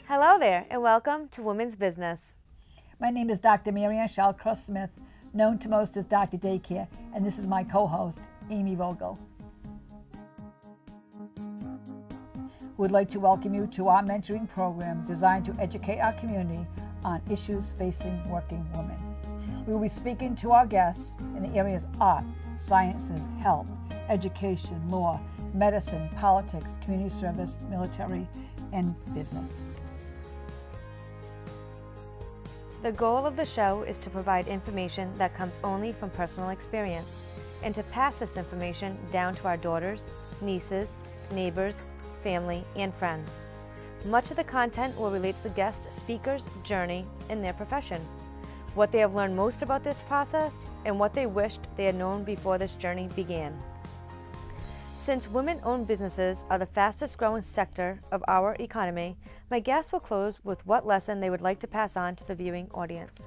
Hello there, and welcome to Women's Business. My name is Dr. Mary Ann Shallcross Smith, known to most as Dr. Daycare, and this is my co-host, Amy Vogel. We'd like to welcome you to our mentoring program designed to educate our community on issues facing working women. We will be speaking to our guests in the areas art, sciences, health, education, law, medicine, politics, community service, military, and business. The goal of the show is to provide information that comes only from personal experience and to pass this information down to our daughters, nieces, neighbors, family, and friends. Much of the content will relate to the guest speaker's journey in their profession, what they have learned most about this process, and what they wished they had known before this journey began. Since women-owned businesses are the fastest growing sector of our economy, my guests will close with what lesson they would like to pass on to the viewing audience.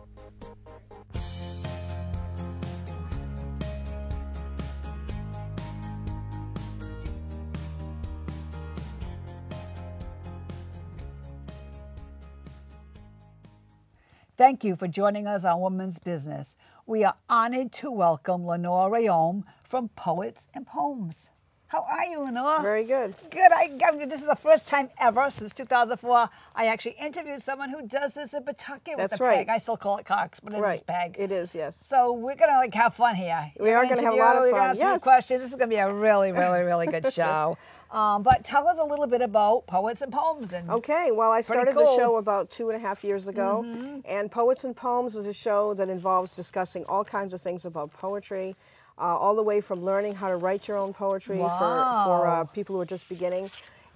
Thank you for joining us on Women's Business. We are honored to welcome Lenore Rheaume from Poets and Poems. How are you, Lenore? Very good. Good. This is the first time ever since 2004 I actually interviewed someone who does this in Pawtucket with That's a right. peg. I still call it Cox, but it is peg. It is, yes. So we're going to have fun here. We are going to have a lot of We're fun. going to ask you questions. This is going to be a really, really good show. But tell us a little bit about Poets and Poems. Okay, well, I started the show about 2.5 years ago, and Poets and Poems is a show that involves discussing all kinds of things about poetry, all the way from learning how to write your own poetry for people who are just beginning,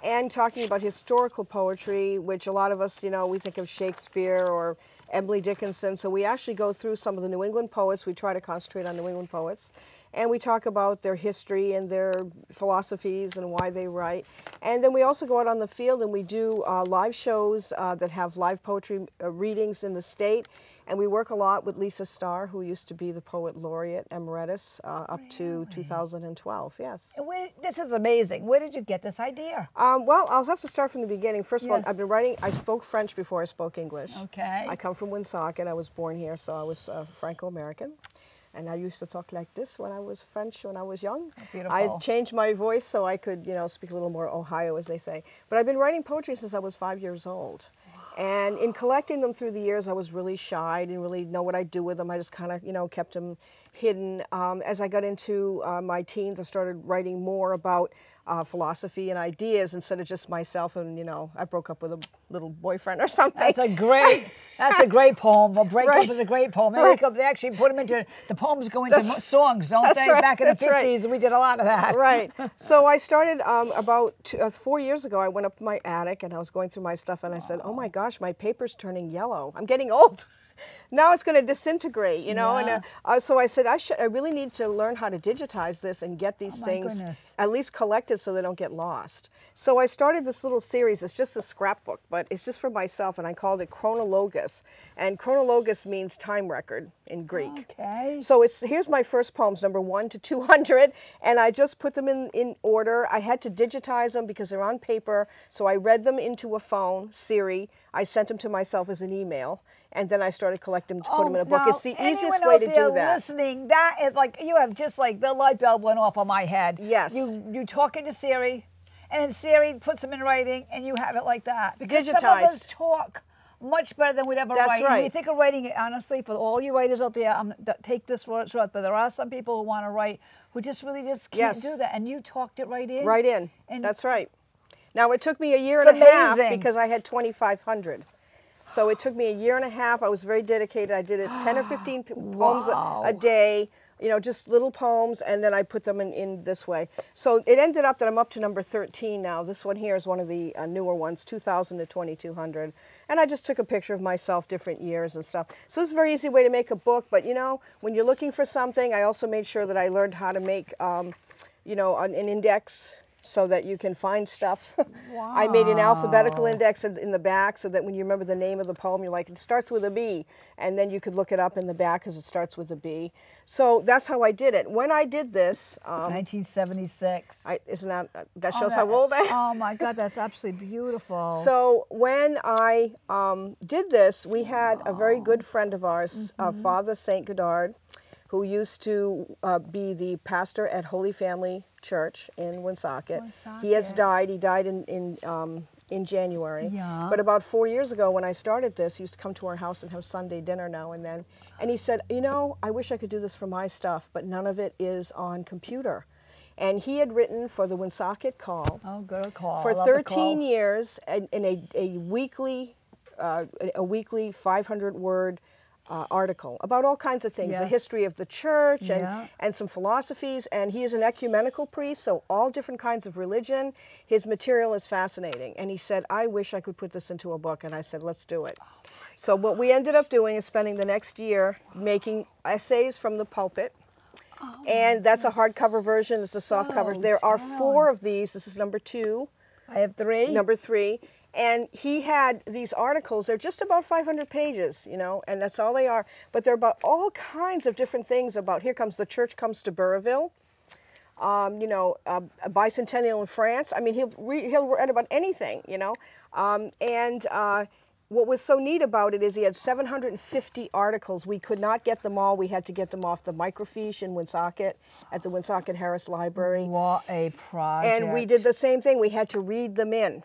and talking about historical poetry, which a lot of us, we think of Shakespeare or Emily Dickinson. So we actually go through some of the New England poets. We try to concentrate on New England poets. And we talk about their history and their philosophies and why they write. And then we also go out on the field and we do live shows that have live poetry readings in the state. And we work a lot with Lisa Starr, who used to be the Poet Laureate Emeritus up to 2012, yes. And this is amazing. Where did you get this idea? Well, I'll have to start from the beginning. First of all, I've been writing, I spoke French before I spoke English. Okay. I come from Woonsocket. I was born here, so I was Franco-American. And I used to talk like this when I was French, when I was young. Beautiful. I changed my voice so I could, speak a little more Ohio, as they say. But I've been writing poetry since I was 5 years old. Wow. And in collecting them through the years, I was really shy. I didn't really know what I'd do with them. I just kind of, kept them hidden. As I got into my teens, I started writing more about philosophy and ideas instead of just myself. And, I broke up with a little boyfriend or something. That's a great poem. A breakup is a great poem. They actually put them into, the poems go into songs, don't they? Back in the 50s, we did a lot of that. Right. So I started about 4 years ago. I went up to my attic and I was going through my stuff and I said, oh my gosh, my paper's turning yellow. I'm getting old. Now it's going to disintegrate, and so I said, I really need to learn how to digitize this and get these things at least collected so they don't get lost. So I started this little series. It's just a scrapbook, but it's just for myself, and I called it Chronologus. And chronologus means time record in Greek. Okay. So here's my first poems, number 1 to 200, and I just put them in order. I had to digitize them because they're on paper, so I read them into a phone, Siri. I sent them to myself as an email. And then I started collecting them to put them in a book. It's the easiest way to do that. Listening, that is like, you have just like, the light bulb went off on my head. Yes. You talk into Siri, and then Siri puts them in writing, and you have it like that. Because digitized. Some of us talk much better than we'd ever write. That's right. And you think of writing it, honestly, for all you writers out there, take this for its worth, but there are some people who want to write who just really can't do that. And you talked it right in. Right in. And that's right. Now, it took me a year and a half because I had 2,500. So it took me a year and a half. I was very dedicated. I did 10 or 15 poems a day, just little poems, and then I put them in this way. So it ended up that I'm up to number 13 now. This one here is one of the newer ones, 2,000 to 2,200. And I just took a picture of myself, different years and stuff. So it's a very easy way to make a book. But, when you're looking for something, I also made sure that I learned how to make, an index so that you can find stuff. Wow. I made an alphabetical index in the back so that when you remember the name of the poem, you're like, it starts with a B, and then you could look it up in the back because it starts with a B. So that's how I did it. When I did this, 1976. Isn't that shows how old I am? Oh my God, that's absolutely beautiful. So when I did this, we had a very good friend of ours, Father St. Godard, who used to be the pastor at Holy Family Church in Woonsocket. He has died. He died in January. Yeah. But about 4 years ago when I started this, he used to come to our house and have Sunday dinner now and then. And he said, you know, I wish I could do this for my stuff, but none of it is on computer. And he had written for the Woonsocket Call. Oh, good call. For 13 years in a weekly 500-word article about all kinds of things, the history of the church and some philosophies. And he is an ecumenical priest, so all different kinds of religion. His material is fascinating. And he said, I wish I could put this into a book. And I said, let's do it. So what we ended up doing is spending the next year making essays from the pulpit. And that's a hardcover version. It's a soft cover. There are 4 of these. This is number 2. I have 3. Number 3. And he had these articles. They're just about 500 pages, you know, and that's all they are. But they're about all kinds of different things about, here comes the church comes to Burrillville, you know, a bicentennial in France. I mean, he'll write about anything, you know. What was so neat about it is he had 750 articles. We could not get them all. We had to get them off the microfiche in Woonsocket at the Woonsocket Harris Library. What a project. And we did the same thing. We had to read them in.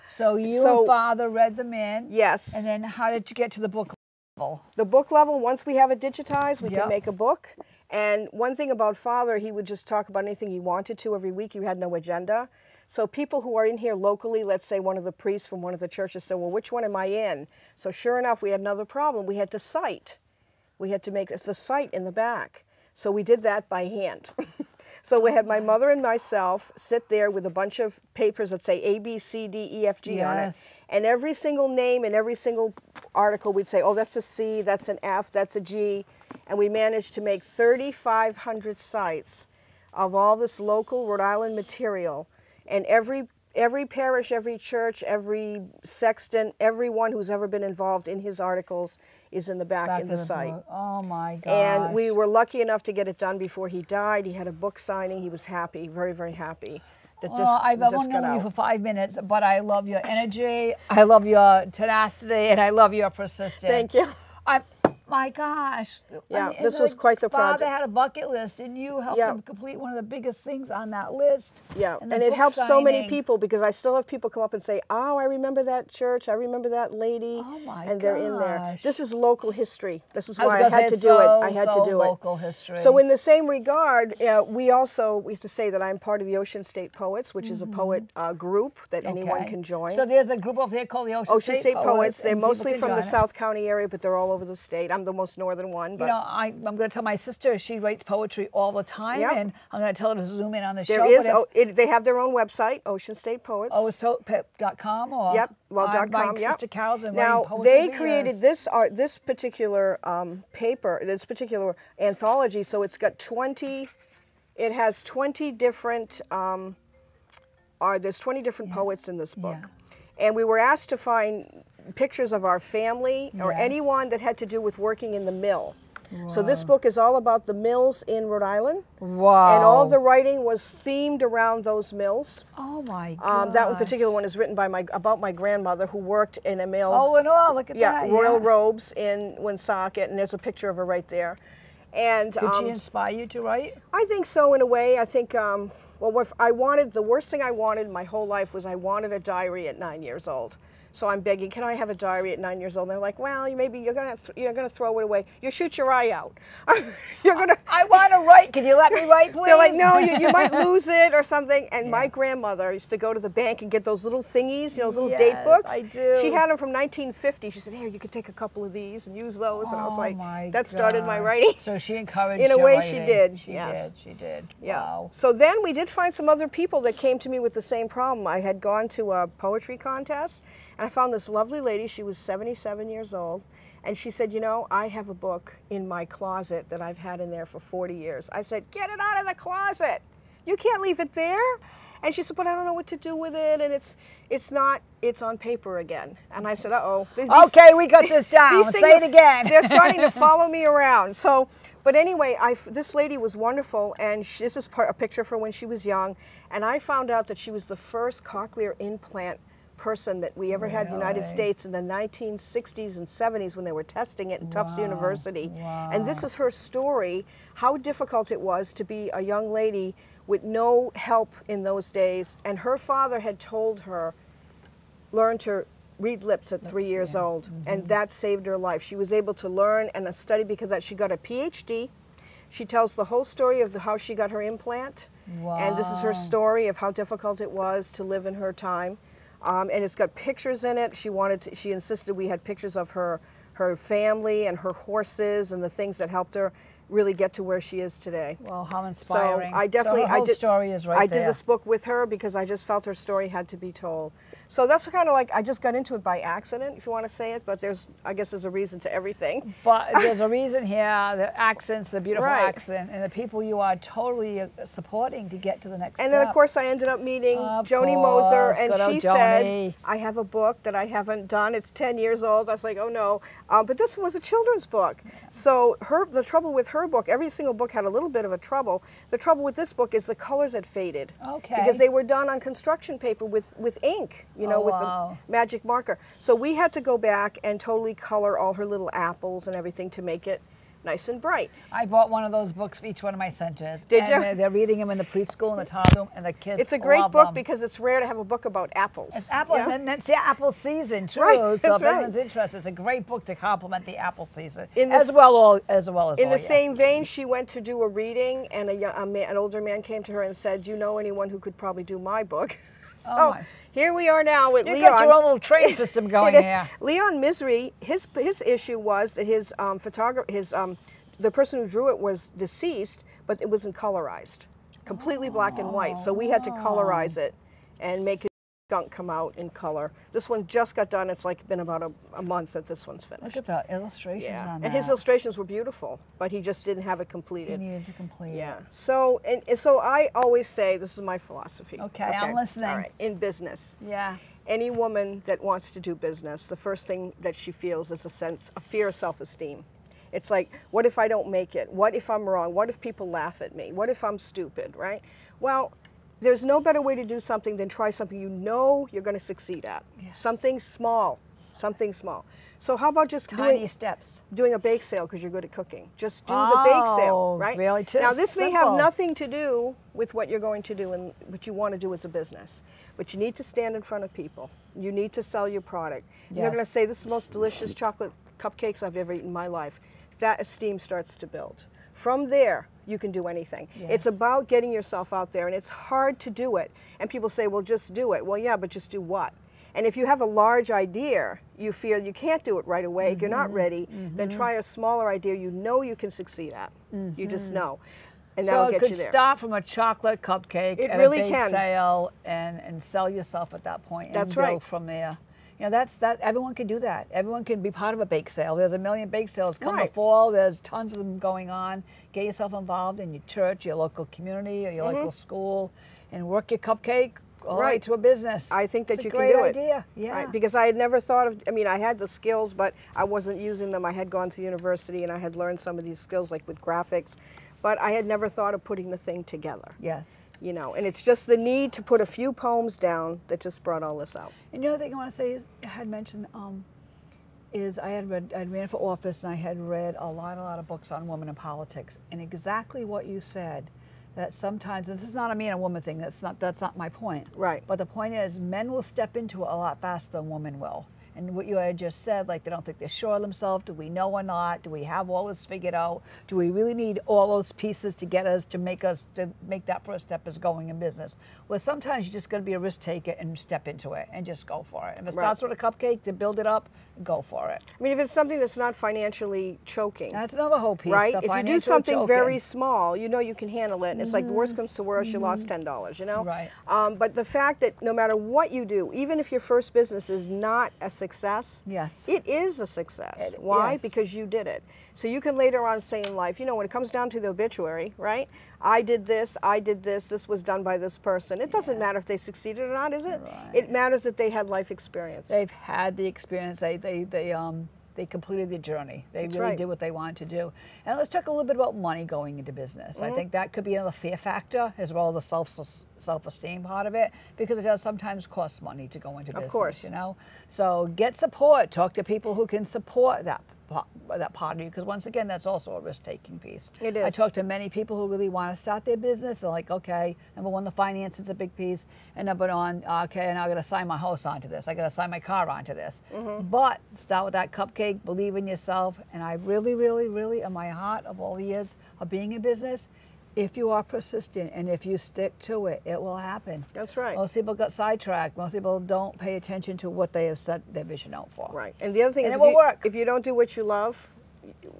So you and Father read them in? Yes. And then how did you get to the book level? The book level, once we have it digitized, we can make a book. And one thing about Father, he would just talk about anything he wanted to every week. He had no agenda. So people who are in here locally, let's say one of the priests from one of the churches said, well, which one am I in? So sure enough, we had another problem. We had to cite. We had to make the cite in the back. So we did that by hand. So we had my mother and myself sit there with a bunch of papers that say A, B, C, D, E, F, G on it. And every single name and every single article, we'd say, oh, that's a C, that's an F, that's a G. And we managed to make 3,500 cites of all this local Rhode Island material. And every parish, every church, every sexton, everyone who's ever been involved in his articles is in the back in the site. Oh my God! And we were lucky enough to get it done before he died. He had a book signing. He was happy, very, very happy that this I've just only got known you out. for 5 minutes, but I love your energy. I love your tenacity, and I love your persistence. Thank you. My gosh. Yeah, this was quite the project. Father had a bucket list, and you helped him complete one of the biggest things on that list. Yeah, and it helps so many people because I still have people come up and say, oh, I remember that church, I remember that lady, and they're in there. This is local history. This is why I had to do it. I had to do it. Local history. So in the same regard, we used to say that I'm part of the Ocean State Poets, which is a poet group that anyone can join. So there's a group over there called the Ocean State Poets. They're mostly from the South County area, but they're all over the state. I'm the most northern one. But you know, I'm going to tell my sister, she writes poetry all the time, and I'm going to tell her to zoom in on the show. There is, they have their own website, Ocean State Poets. OSOPEP.com or .com, my sister Carol's and now, poetry they created this particular paper, this particular anthology, so it's got 20, it has 20 different, there's 20 different poets in this book. And we were asked to find pictures of our family or anyone that had to do with working in the mill. So this book is all about the mills in Rhode Island. Wow. And all the writing was themed around those mills. Oh my God. That one particular one is written by about my grandmother who worked in a mill. Oh, Lenore, look at that. Royal Robes in Woonsocket, and there's a picture of her right there. And did she inspire you to write? I think so, in a way. I think, well, the worst thing I wanted my whole life was I wanted a diary at 9 years old. So I'm begging, can I have a diary at 9 years old? And they're like, well, you're gonna throw it away. You shoot your eye out. I want to write. Can you let me write, please? They're like, no, you might lose it or something. And my grandmother used to go to the bank and get those little thingies, those little date books. I do. She had them from 1950. She said, here, you could take a couple of these and use those. And I was like, that started my writing. So she encouraged in a way, writing. she did. She did. Yeah. Wow. So then we did find some other people that came to me with the same problem. I had gone to a poetry contest, and I found this lovely lady. She was 77 years old. And she said, you know, I have a book in my closet that I've had in there for 40 years. I said, get it out of the closet. You can't leave it there. And she said, but I don't know what to do with it, and it's on paper again. And I said, uh-oh. Okay, we got this down. Say it again. They're starting to follow me around. So, but anyway, this lady was wonderful, and this is a picture of her when she was young, and I found out that she was the first cochlear implant person that we ever had in the United States in the 1960s and 70s when they were testing it in Tufts University. Wow. And this is her story, how difficult it was to be a young lady with no help in those days. And her father had told her, learn to read lips at 3 years old, and that saved her life. She was able to learn and study because that she got a PhD. She tells the whole story of how she got her implant. Wow. And this is her story of how difficult it was to live in her time. And it's got pictures in it. She insisted we had pictures of her family and her horses and the things that helped her really get to where she is today. Well, how inspiring. So I definitely, so her whole story is right there. I did this book with her because I just felt her story had to be told. So that's kind of like, I just got into it by accident, if you want to say it, but I guess there's a reason to everything. But there's a reason here, the accents, the beautiful accent, and the people you are totally supporting to get to the next step. And then, of course, I ended up meeting Joni Moser, and she said, I have a book that I haven't done. It's 10 years old. I was like, oh, no. But this was a children's book. So the trouble with her book, every single book had a little bit of a trouble. The trouble with this book is the colors had faded. Okay. Because they were done on construction paper with ink. You know, with a magic marker. So we had to go back and totally color all her little apples and everything to make it nice and bright. I bought one of those books for each one of my centers. Did you? They're reading them in the preschool in the top room, and the kids It's a great love book them. because it's rare to have a book about apples. It's apple, and it's the apple season too. Right, so that's if anyone's interested, it's a great book to complement the apple season, as well as in the same vein. She went to do a reading, and an older man came to her and said, "Do you know anyone who could probably do my book?" So here we are now with Leon. You got your own little train system going here. Leon Misery, his issue was that his the person who drew it was deceased, but it wasn't colorized, completely black and white. So we had to colorize it and make his skunk come out in color. This one just got done. It's like been about a month that this one's finished. Look at the illustrations on that. And his illustrations were beautiful, but he just didn't have it completed. He needed to complete it. Yeah. So so I always say, this is my philosophy. Okay, I'm listening. All right. In business. Yeah. Any woman that wants to do business, the first thing that she feels is a fear of self-esteem. It's like, what if I don't make it? What if I'm wrong? What if people laugh at me? What if I'm stupid, right? Well, there's no better way to do something than try something you know you're going to succeed at. Yes. Something small, something small. So how about just doing a bake sale because you're good at cooking? Just do the bake sale, right? Really now this may have nothing to do with what you're going to do and what you want to do as a business, but you need to stand in front of people. You need to sell your product. Yes. You're going to say, this is the most delicious chocolate cupcakes I've ever eaten in my life. That esteem starts to build. From there, you can do anything. Yes. It's about getting yourself out there, and it's hard to do it. And people say, well, just do it. Well, yeah, but just do what? And if you have a large idea, you feel you can't do it right away, if you're not ready, then try a smaller idea you know you can succeed at. You just know. And that'll get you there. So it could start from a chocolate cupcake at a bake sale and sell yourself at that point. That's and right. Go from there. You know, everyone can do that. Everyone can be part of a bake sale. There's a million bake sales come before. There's tons of them going on. Get yourself involved in your church, your local community, or your local school, and work your cupcake all right to a business. I think that it's you a can great do it. Idea. Yeah. Right? Because I had never thought of, I mean, I had the skills, but I wasn't using them. I had gone to university and I had learned some of these skills, like with graphics, but I had never thought of putting the thing together. Yes. You know, and it's just the need to put a few poems down that just brought all this out. And the other thing I want to say is, I had mentioned, is I ran for office and I had read a lot of books on women in politics, and exactly what you said, that sometimes, and this is not a man and woman thing, that's not my point. Right. But the point is, men will step into it a lot faster than women will. And what you had just said, like they don't think they're sure of themselves. Do we know or not? Do we have all this figured out? Do we really need all those pieces to get us to make that first step as going in business? Well, sometimes you just got to be a risk taker and step into it and just go for it. If it starts with a cupcake, to build it up, go for it. I mean, if it's something that's not financially choking. That's another whole piece. Right? If you do something very small, you know you can handle it. And it's like the worst comes to worst, you lost $10, you know? Right. But the fact that no matter what you do, even if your first business is not a success, success. Yes. It is a success. Why? Yes. Because you did it. So you can later on say in life, you know, when it comes down to the obituary, right? I did this, this was done by this person. It doesn't matter if they succeeded or not, is it? Right. It matters that they had life experience. They've had the experience. They completed the journey. They really did what they wanted to do. And let's talk a little bit about money going into business. I think that could be another fear factor, as well as the self-esteem part of it, because it does sometimes cost money to go into business. Of course. You know? So get support. Talk to people who can support that part of you, because once again, that's also a risk-taking piece. It is. I talk to many people who really want to start their business. They're like, okay, number one, the finance is a big piece, and number one, okay, now I got to sign my house onto this. I got to sign my car onto this. But start with that cupcake, believe in yourself, and I really, really, really, in my heart of all the years of being in business, if you are persistent and if you stick to it, it will happen. That's right. Most people got sidetracked. Most people don't pay attention to what they have set their vision out for. Right. And the other thing is, it will work. If you don't do what you love,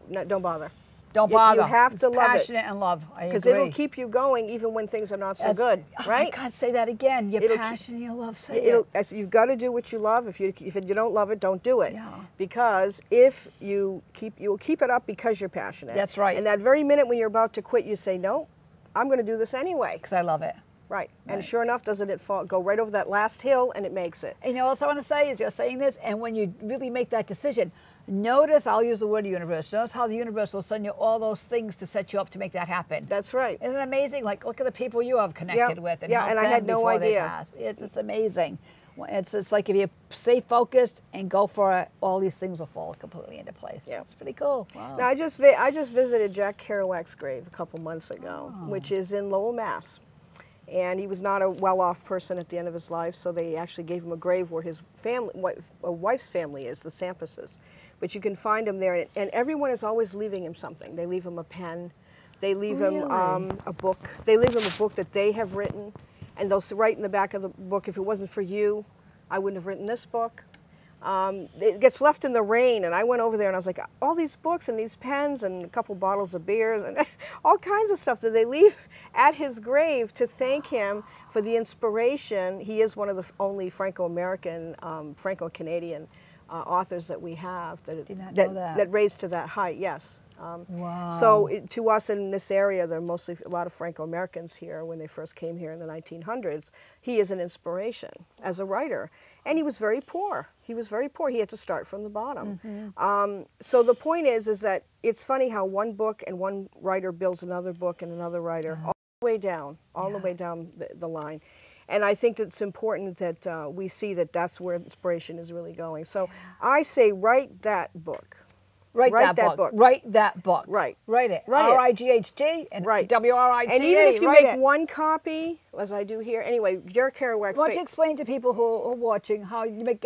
don't bother. Don't bother. You have to love it. Passionate and love. I agree. Because it'll keep you going even when things are not so good, right? I can't say that again. You're passionate, you love. Say it. You've got to do what you love. If you don't love it, don't do it. Yeah. Because if you'll keep it up because you're passionate. That's right. And that very minute when you're about to quit, you say, no, I'm going to do this anyway. Because I love it. Right. And sure enough, doesn't it go right over that last hill, and it makes it. And you know what else I want to say is, you're saying this, and when you really make that decision, notice, I'll use the word universe, notice how the universe will send you all those things to set you up to make that happen. That's right. Isn't it amazing? Like, look at the people you have connected with. And and I had no idea. It's just amazing. It's like if you stay focused and go for it, all these things will fall completely into place. Yeah. It's pretty cool. Wow. Now, I just visited Jack Kerouac's grave a couple months ago, which is in Lowell, Mass. And he was not a well-off person at the end of his life, so they actually gave him a grave where his wife's family is, the Sampuses. But you can find him there, and everyone is always leaving him something. They leave him a pen, they leave him a book. They leave him a book that they have written, and they'll write in the back of the book, if it wasn't for you, I wouldn't have written this book. It gets left in the rain, and I went over there and I was like, all these books and these pens and a couple bottles of beers and all kinds of stuff that they leave at his grave to thank him for the inspiration. He is one of the only Franco-American, Franco-Canadian authors that we have that raised to that height, yes. Wow. So to us in this area, there are mostly a lot of Franco-Americans here when they first came here in the 1900s. He is an inspiration as a writer. And he was very poor. He was very poor. He had to start from the bottom. So the point is that it's funny how one book and one writer builds another book and another writer all the way down, the way down the line. And I think it's important that we see that that's where inspiration is really going. So I say write that book. Write that book. Write that book. Right. Write it. R-I-G-H-T and W-R-I-T-E. And even if you make one copy, as I do here, anyway, Jack Kerouac. Why don't you explain to people who are watching how you make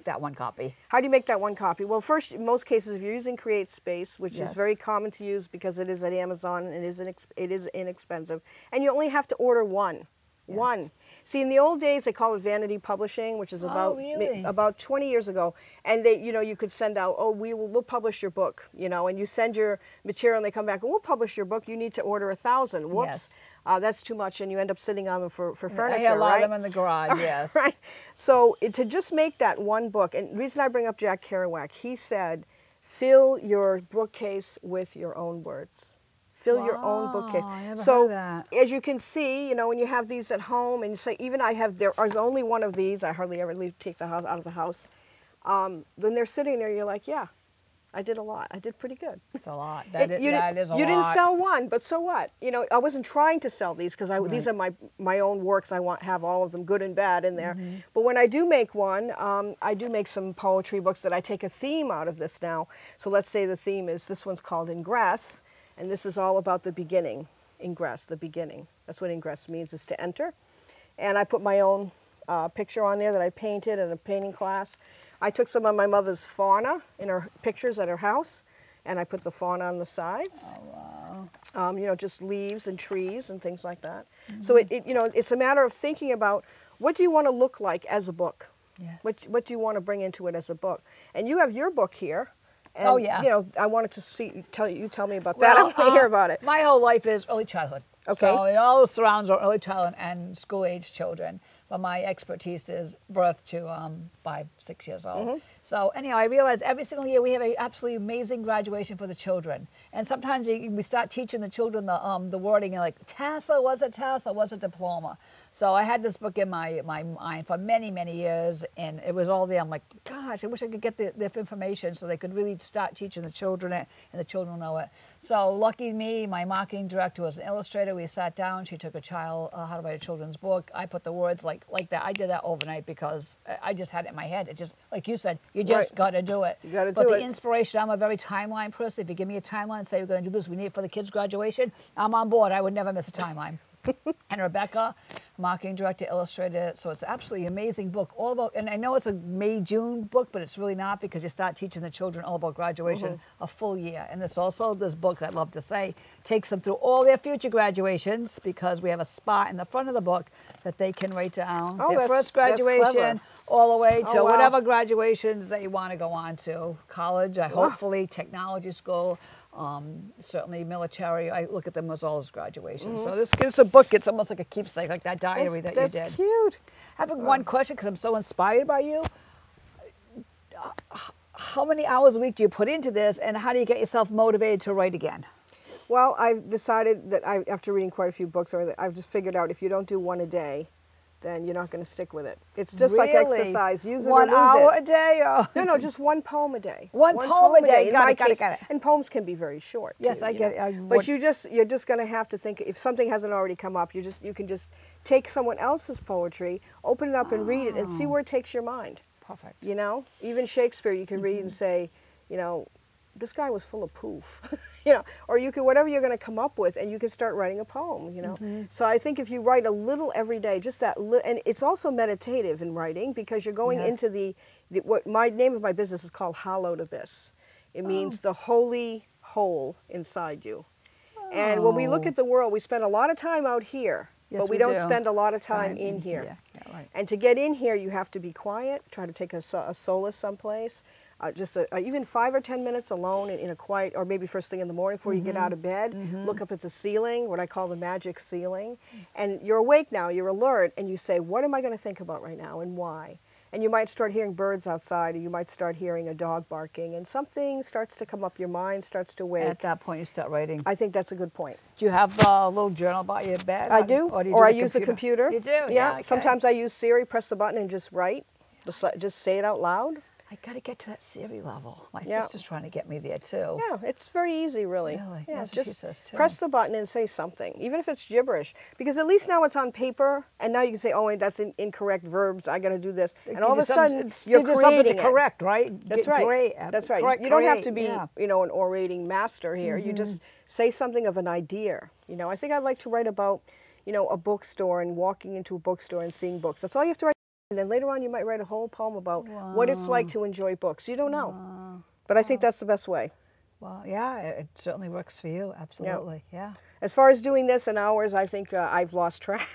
that one copy? How do you make that one copy? Well, first, in most cases, if you're using CreateSpace, which is very common to use because it is at Amazon and it is inexpensive, and you only have to order one. One. See, in the old days, they call it vanity publishing, which is about 20 years ago. And they, you could send out, we'll publish your book, and you send your material, and they come back, and we'll publish your book. You need to order 1,000. Whoops, that's too much, and you end up sitting on them for furniture. I have a lot of them in the garage. Yes. Right. So to just make that one book, and the reason I bring up Jack Kerouac, he said, fill your bookcase with your own words. Fill your own bookcase. I never so heard that. as you can see, when you have these at home, and you say, even there is only one of these. I hardly ever take the house out of the house. When they're sitting there, you're like, yeah, I did a lot. I did pretty good. It's a lot. That is a lot. You didn't sell one, but so what? I wasn't trying to sell these because these are my own works. I have all of them, good and bad, in there. But when I do make one, I do make some poetry books that I take a theme out of this now. So let's say the theme is, this one's called Ingress. And this is all about the beginning, ingress, the beginning. That's what ingress means, is to enter. And I put my own picture on there that I painted in a painting class. I took some of my mother's fauna in her pictures at her house, and I put the fauna on the sides. Oh, wow. Just leaves and trees and things like that. So it's a matter of thinking about, what do you want to look like as a book? Yes. What do you want to bring into it as a book? And you have your book here. And, I wanted to tell me about that. I want to hear about it. My whole life is early childhood. Okay. So it all surrounds our early childhood and school-age children. but my expertise is birth to 5, 6 years old. So anyhow, I realized every single year we have an absolutely amazing graduation for the children. And sometimes we start teaching the children the wording, and like, TASA, what's a TASA, what's a diploma? So I had this book in my mind for many, many years, and it was all there. I'm like, gosh, I wish I could get this information so they could really start teaching the children it, and the children know it. So lucky me, my marketing director was an illustrator. We sat down, she took a child, how to write a children's book. I put the words like that. I did that overnight because I just had it in my head. It just, like you said, you just got to do it. You got to do it. But the inspiration, I'm a very timeline person. If you give me a timeline and say we're going to do this, we need it for the kids' graduation, I'm on board. I would never miss a timeline. And Rebecca, marketing director, illustrated it. So it's an absolutely amazing book, all about, and I know it's a May, June book, but it's really not, because you start teaching the children all about graduation a full year. And this also, this book, I'd love to say, takes them through all their future graduations, because we have a spot in the front of the book that they can write down their first graduation all the way to whatever graduations they want to go on to. College, hopefully technology school, certainly military. I look at them as all as graduations. So this is a book. It's almost like a keepsake, like that diary that you did. That's cute. I have one question, because I'm so inspired by you. How many hours a week do you put into this, and how do you get yourself motivated to write again? Well, I've decided that after reading quite a few books, I've just figured out if you don't do one a day, then you're not going to stick with it. It's just like exercise. Use it or lose it. 1 hour a day? Or? No, just one poem a day. One poem a day. Got it. And poems can be very short. Yes, too, I get it. But you're just going to have to think, if something hasn't already come up, you can just take someone else's poetry, open it up and read it, and see where it takes your mind. Perfect. You know, even Shakespeare, you can read and say, you know, this guy was full of poof, you know, or you can, whatever you're going to come up with, and you can start writing a poem, you know. So I think if you write a little every day, just that, and it's also meditative in writing, because you're going into what my name of my business is called Hallowed Abyss. It means the holy hole inside you. And when we look at the world, we spend a lot of time out here, but we don't spend a lot of time in here. Yeah, right. And to get in here, you have to be quiet, try to take a solace someplace. Just even 5 or 10 minutes alone in a quiet, or maybe first thing in the morning before you get out of bed, look up at the ceiling, what I call the magic ceiling, and you're awake now, you're alert, and you say, what am I going to think about right now, and why? And you might start hearing birds outside, or you might start hearing a dog barking, and something starts to come up, your mind starts to wake. At that point, you start writing. I think that's a good point. Do you have a little journal by your bed? I do, or I use the computer. You do? Yeah, okay. Sometimes I use Siri, press the button and just write, just say it out loud. I got to get to that Siri level. My sister's trying to get me there too. Yeah, it's very easy, really. Really? Yeah, That's just what she says too. press the button and say something, even if it's gibberish, because at least now it's on paper, and now you can say, "Oh, that's incorrect verbs. I got to do this," and all of a sudden you're creating it. Correct, right? That's right. Great. That's right. Correct, you don't have to be, you know, an orating master here. You just say something of an idea. You know, I think I'd like to write about, you know, a bookstore and walking into a bookstore and seeing books. That's all you have to write. And then later on, you might write a whole poem about what it's like to enjoy books. You don't know. But I think that's the best way. Well, yeah, it certainly works for you. Absolutely, yeah. As far as doing this in hours, I think I've lost track.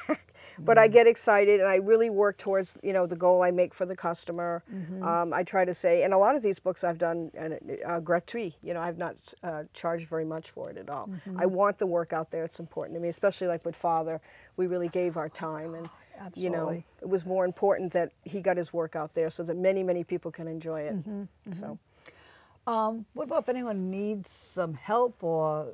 But I get excited, and I really work towards, you know, the goal I make for the customer. I try to say, and a lot of these books I've done gratuit. You know, I've not charged very much for it at all. I want the work out there. It's important to me, especially like with Father. We really gave our time, and you know, it was more important that he got his work out there so that many, many people can enjoy it. So. What about if anyone needs some help or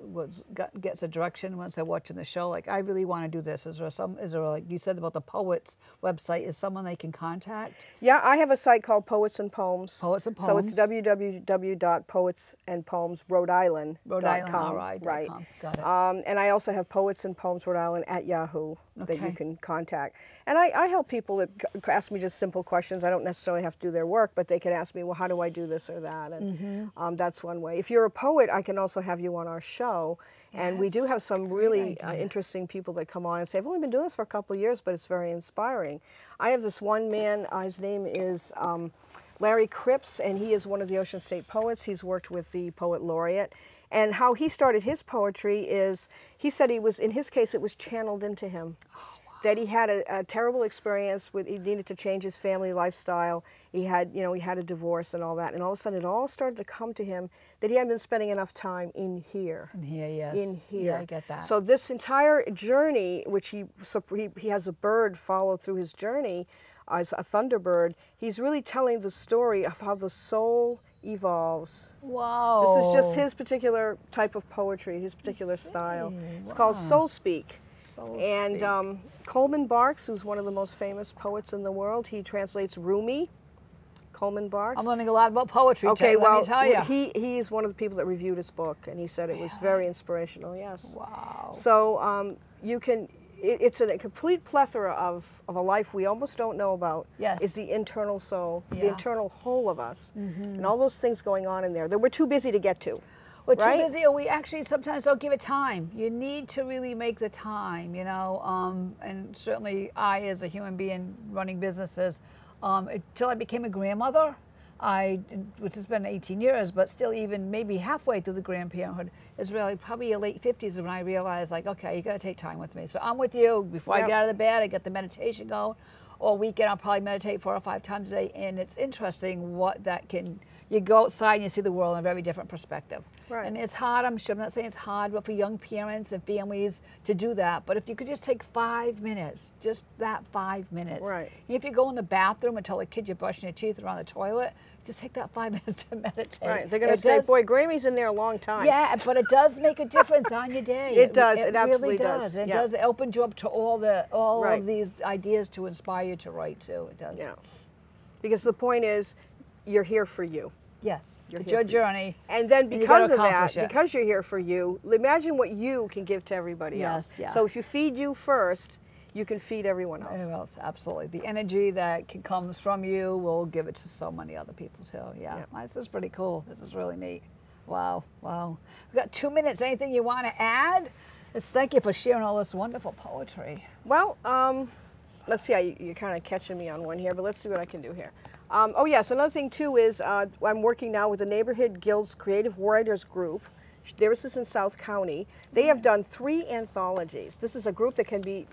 gets a direction once they're watching the show? Like, I really want to do this. Is there like you said about the Poets website? Is someone they can contact? Yeah, I have a site called Poets and Poems. Poets and Poems. So it's www.poetsandpoemsrhodeisland.com. Right. Got it. And I also have Poets and Poems Rhode Island at Yahoo that you can contact. And I help people that ask me just simple questions. I don't necessarily have to do their work, but they can ask me, well, how do I do this or that? And that's one way. If you're a poet, I can also have you on our show. And we do have some really interesting people that come on and say, I've only been doing this for a couple of years, but it's very inspiring. I have this one man, his name is Larry Cripps, and he is one of the Ocean State poets. He's worked with the Poet Laureate. And how he started his poetry is, he said he was, in his case, it was channeled into him. that he had a terrible experience with, he needed to change his family lifestyle. He had, you know, he had a divorce and all that. And all of a sudden it all started to come to him that he hadn't been spending enough time in here. In here, yes. In here. Yeah, I get that. So this entire journey, which he has a bird follow through his journey, as a thunderbird, he's really telling the story of how the soul evolves. Wow. This is just his particular type of poetry, his particular style. It's called Soul Speak. And Coleman Barks, who's one of the most famous poets in the world, he translates Rheaume. Coleman Barks. I'm learning a lot about poetry. Okay, well, let me tell you. He's one of the people that reviewed his book, and he said it was very inspirational. Yes. Wow. So you can. It's a complete plethora of a life we almost don't know about. Yes. Is the internal soul, the internal whole of us, and all those things going on in there that we're too busy to get to. We're too busy, or we actually sometimes don't give it time. You need to really make the time, you know. And certainly, I, as a human being running businesses, until I became a grandmother, which has been 18 years, but still even maybe halfway through the grandparenthood, is really probably your late 50s when I realized, like, okay, you got to take time with me. So I'm with you. Before I get out of the bed, I get the meditation going. All weekend, I'll probably meditate 4 or 5 times a day, and it's interesting what that can. You go outside and you see the world in a very different perspective. Right. And it's hard, I'm sure, I'm not saying it's hard, but for young parents and families to do that. But if you could just take 5 minutes, just that 5 minutes. Right. And if you go in the bathroom and tell the kid you're brushing your teeth or on the toilet, just take that 5 minutes to meditate. Right. They're going to say, boy, Grammy's in there a long time. Yeah, but it does make a difference on your day. It does. It absolutely really does. It does. It opens you up to all of these ideas to inspire you to write too. It does. Yeah. Because the point is, you're here for you. Yes, it's your journey. And then because of that, because you're here for you, imagine what you can give to everybody else. Yeah. So if you feed you first, you can feed everyone else. Everyone else, absolutely. The energy that comes from you will give it to so many other people too. Yeah, this is pretty cool. This is really neat. Wow, wow. We've got 2 minutes. Anything you want to add? Thank you for sharing all this wonderful poetry. Well, let's see. You're kind of catching me on one here, but let's see what I can do here. Oh yes, another thing too is I'm working now with the Neighborhood Guild's Creative Writers Group. This is in South County. They have done 3 anthologies. This is a group that can be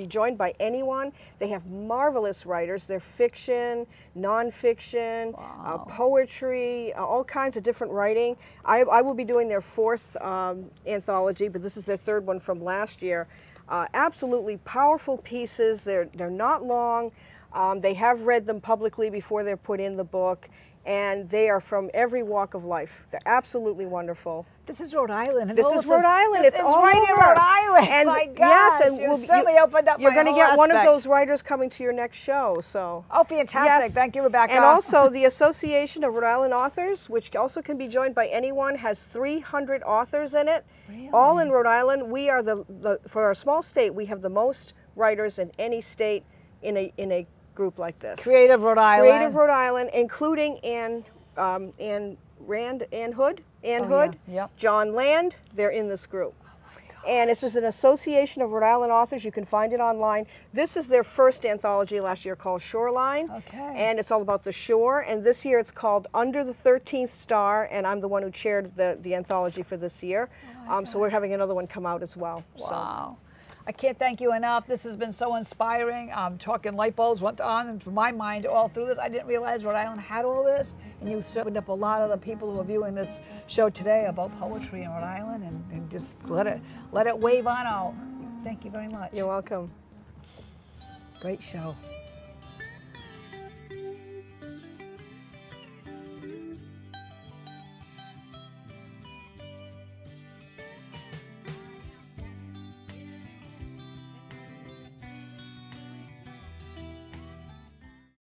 joined by anyone. They have marvelous writers. They're fiction, nonfiction, poetry, all kinds of different writing. I will be doing their 4th anthology, but this is their 3rd one from last year. Absolutely powerful pieces. They're not long. They have read them publicly before they're put in the book, and they are from every walk of life. They're absolutely wonderful. This is Rhode Island. This is Rhode Island. It's all right over. in Rhode Island. And my gosh, yes, and you certainly opened up. You're going to get one of those writers coming to your next show. So. Oh, fantastic! Yes. Thank you, Rebecca. And also, the Association of Rhode Island Authors, which also can be joined by anyone, has 300 authors in it, all in Rhode Island. We are for our small state, we have the most writers in any state in a group like this. Creative Rhode Island. Creative Rhode Island, including Ann Hood, John Land, they're in this group. And this is an association of Rhode Island authors. You can find it online. This is their 1st anthology last year called Shoreline. Okay. And it's all about the shore. And this year it's called Under the 13th Star, and I'm the one who chaired the anthology for this year. So we're having another one come out as well. Wow. So. I can't thank you enough. This has been so inspiring. Talking light bulbs went on into my mind all through this. I didn't realize Rhode Island had all this, and you opened up a lot of the people who are viewing this show today about poetry in Rhode Island, and just let it wave on out. Thank you very much. You're welcome. Great show.